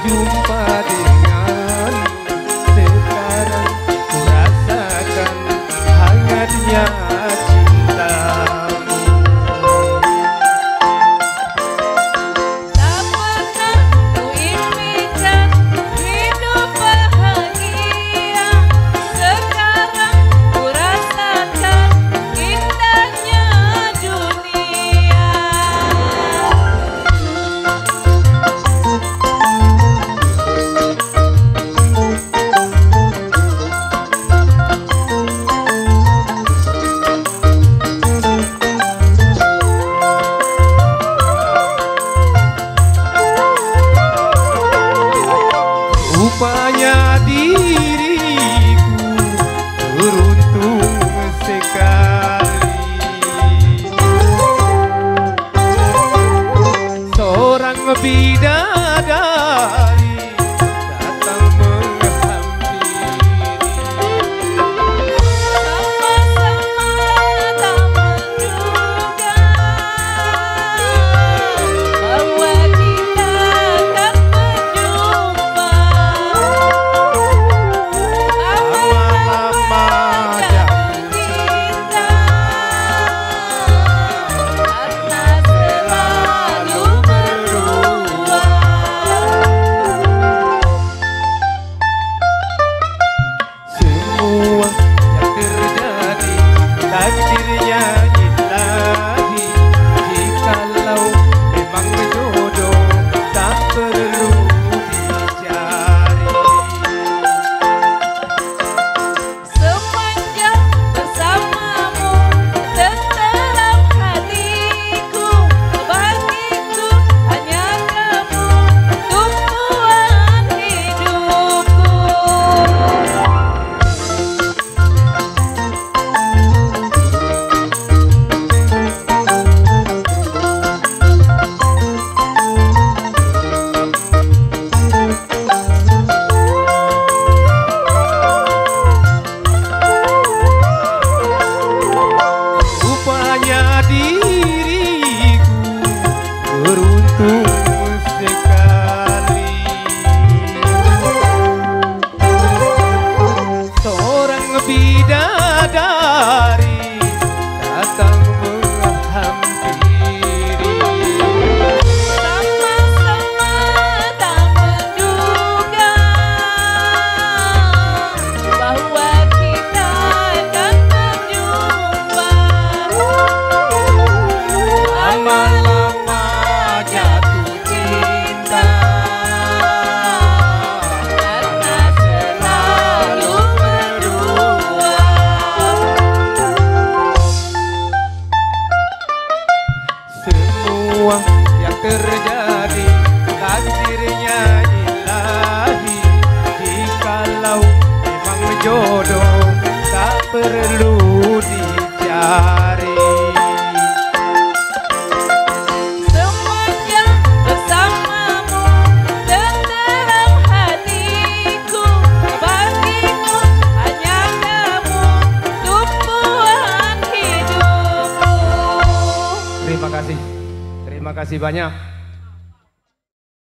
jumpa denganmu, sekarang ku rasakan hangatnya cintamu. Tak pernah ku impikan hidup bahagia, sekarang ku rasakan indahnya dunia. Rupanya diriku beruntung sekali, seorang bidadari datang menghampiri. Sama-sama tak menduga bahwa kita akan berjumpa. Lama-lama jatuh Cinta karena selalu berdua. semua yang terjadi takdirnya ilahi. Jikalau memang jodoh tak perlu dicari. Sepanjang bersamamu tentram hatiku, bagiku hanya kamu tumpuan hidupku. Rupanya diriku beruntung sekali, seorang bidadari datang menghampiri. Sama-sama tak menduga bahwa kita akan berjumpa. Lama-lama jatuh cinta Karena selalu berdua. semua yang terjadi takdirnya ilahi. Jikalau memang jodoh tak perlu dicari. Semuanya bersamamu tentram hatiku, bagiku hanya kamu tumpuan hidupku. Terima kasih banyak.